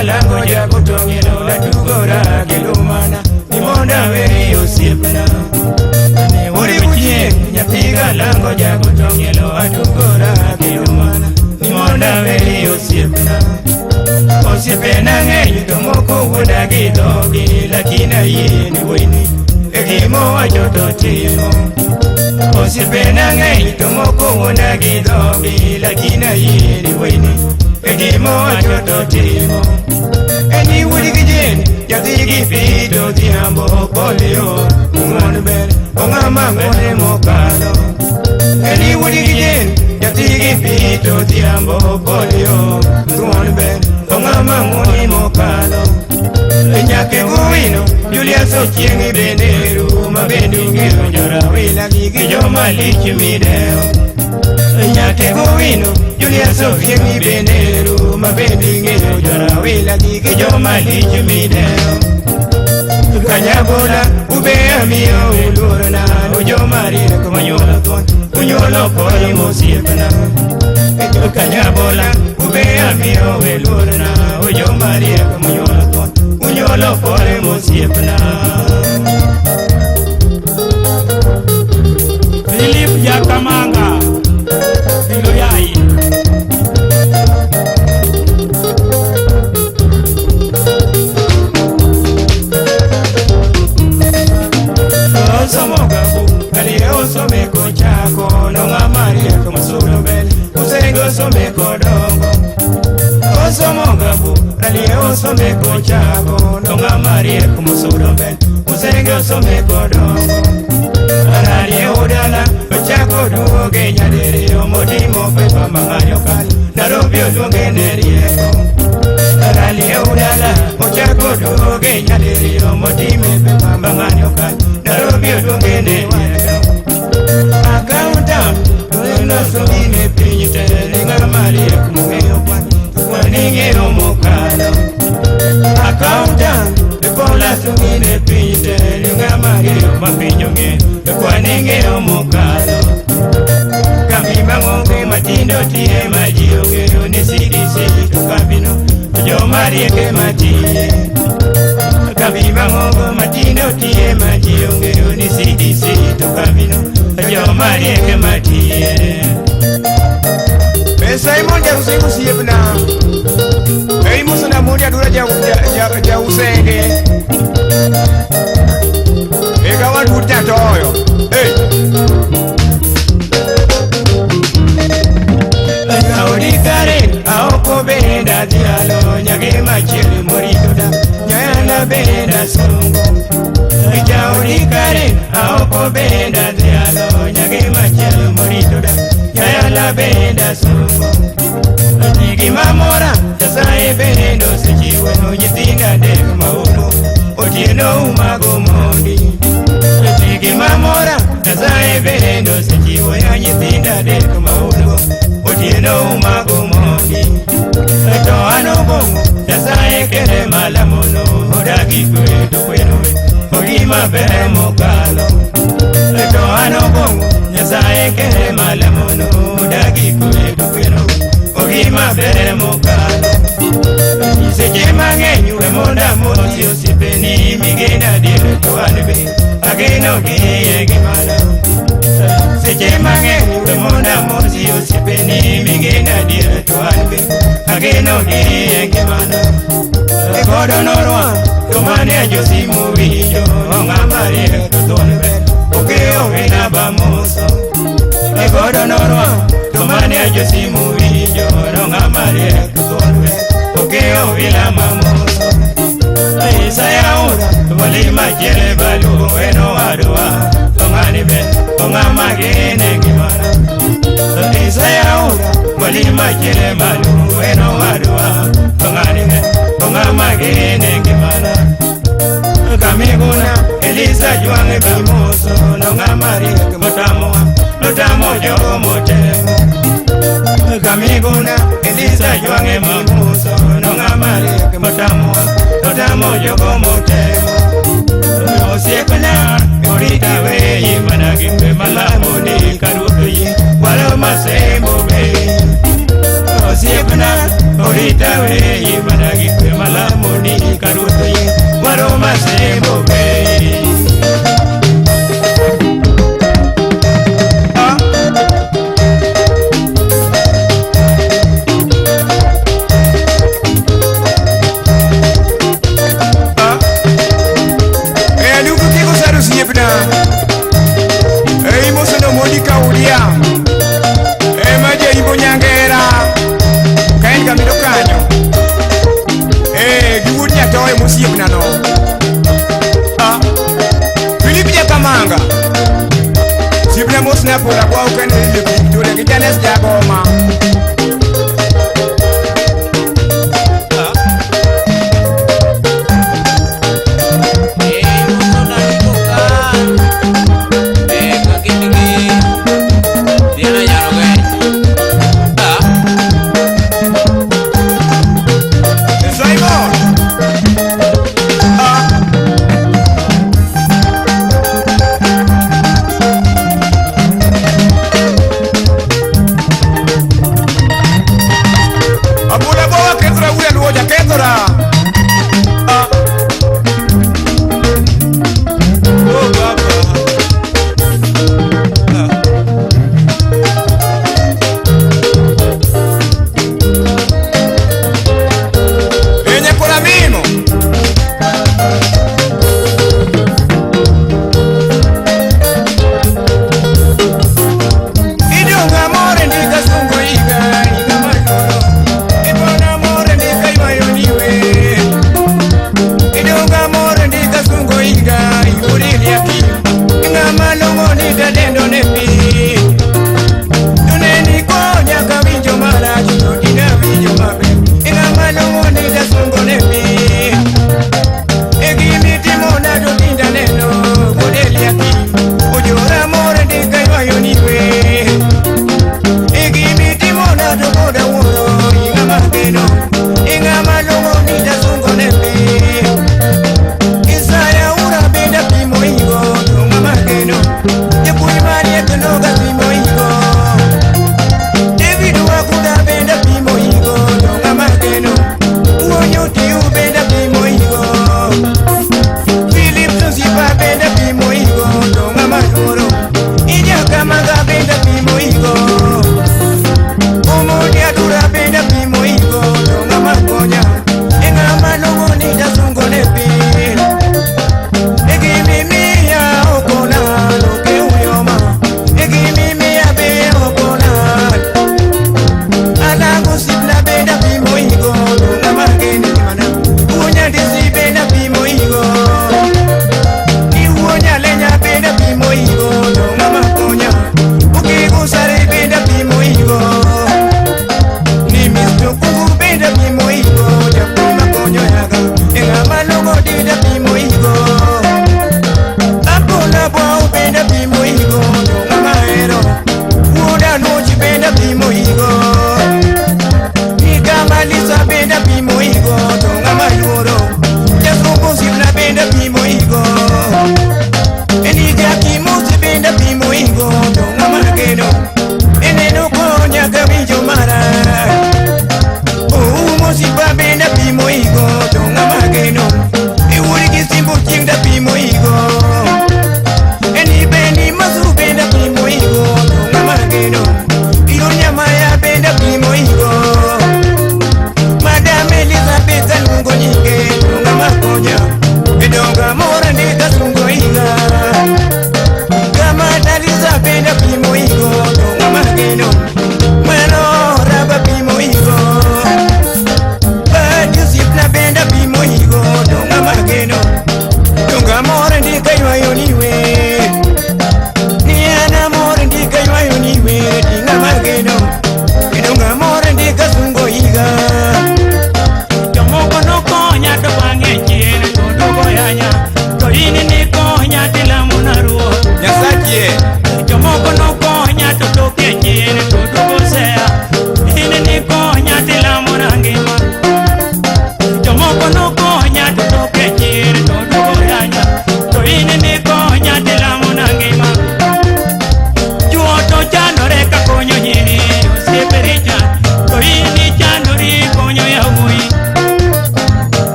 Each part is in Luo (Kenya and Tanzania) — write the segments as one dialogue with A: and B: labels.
A: nyapiga lango ya kutongelo la tugora kilumana nimonda we osiepna uri kuchie nyapiga lango ya kutongelo atugora kilumana nimonda we osiepna osiepena ng'eny to moko wodagi dhogi lakini ayie ni weni egimo wachoto timo osiepena ng'eny to moko wodagi dhogi lakini ayie ni weni egimo wachoto timo eni wudi gijeni yathigi pito dhiambo polio ng'on ber ong'ama ng'one mokalo eni wudi gijeni yathigi pito dhiambo polio ng'on ber ong'ama ng'one mokalo nyake guwino Julius Ochieng benderu mabende ng'eyo jorawila gi joma lich mideo nyake guwino Julius Ochieng benderu mabende ng'eyo jorawila gi joma lich mideo kanyabola ube amiyo ulurna joma riek manyuolo thuon unyuolo poi mosiepna kanyabola ube amiyo ulurna joma riek manyuolo thuon unyuolo poi mosiepna Philip Yakamanga Filoyai Someko chako no ng'amari ko masulo bel usego someko dongo osomo gabu ali someko chako no ng'amari ko masulo bel usego someko dongo ali odala chako duoge nyadere omodimo pepa manganyo kal Nairobi oluonge ne rieko ali odala chako duoge nyadere omodimo pepa manganyo kal Nairobi oluonge ne rieko Accountant, no somine pinyite ng'ama riek mong'eyo kwan ing'eyo mokalo Accountant, pola somine pinyite ng'ama riek ma piny ong'eyo kwan ing'eyo mokalo kambi mang'onge matindo tiye ma ji ong'eyo ni CDC to kambino joma riek ema tiye kambi mang'ongo matindo tiye ma ji ong'eyo ni CDC to kambino joma riek matiye Simon Jarusengu siepna Ei musona muda dura ja usenge Ega wadu tatoyo Ei Audi Karen aoko benda dialo nyage machele moritoda nyana benda songo Audi Karen aoko benda dialo nyage machele moritoda nyana benda songo Nigi mamora Yasaye bendo sechiwe no nyithinda dek mauno otieno umago mondi Nigi mamora Yasaye bendo sechiwe no nyithinda dek mauno otieno umago mondi to ano bongo Yasaye kere malamono odagi kweto kwenowe ogima bere mokalo to ano bongo Yasaye kere malamono odagi kweto kwenowe ogima bere mokalo seche mang'eny we monda mosi osiepeni migena dire to an be ageno gi e gimana seche mang'eny we monda mosi osiepeni migena dire to an be ageno gi e gimana e godo norwa to mane josimu winjo ng'ama riek to thuon ber okeyo wina bamoso e godo norwa to mane josimu winjo ng'ama riek to thuon ber okeyo wina mamoso Isayaura wali majele balu eno wadwa to ng'ani ber ng'ama gene gimana Isayaura wali majele balu eno wadwa to ng'ani ber ng'ama gene gimana Kamiguna Elisa juange bimoso no ng'ama riek motamo jogo motemo Kamiguna Elisa juange bimoso no ng'ama riek motamo jogo motemo Osiepna orita weyi mana gimbe malamo ni karuto yi walo masembo be Osiepna orita weyi mana gimbe malamo ni karuto ye waroma sembo be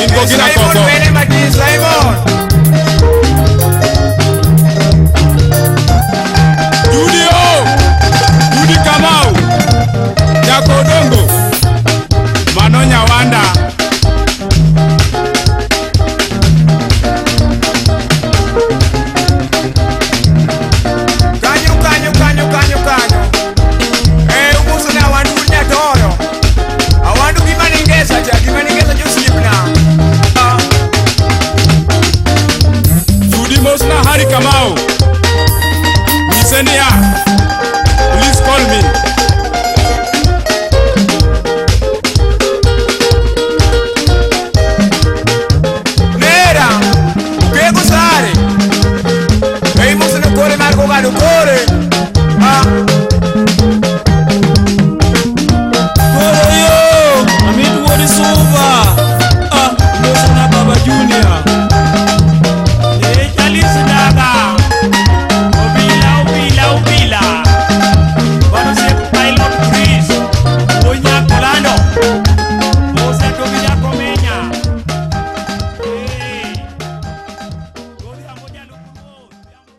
B: Ingo gina
A: Simon
B: koko.
A: Bene Mati Simon.
B: Judy Kamau. Jako Dongo. Manonya Wanda.
A: Kanyo. Umuso na wandu nyatoyo. Awandu kimaningeza Josipna.
B: Judy Mosna Hari Kamau. Nisenia.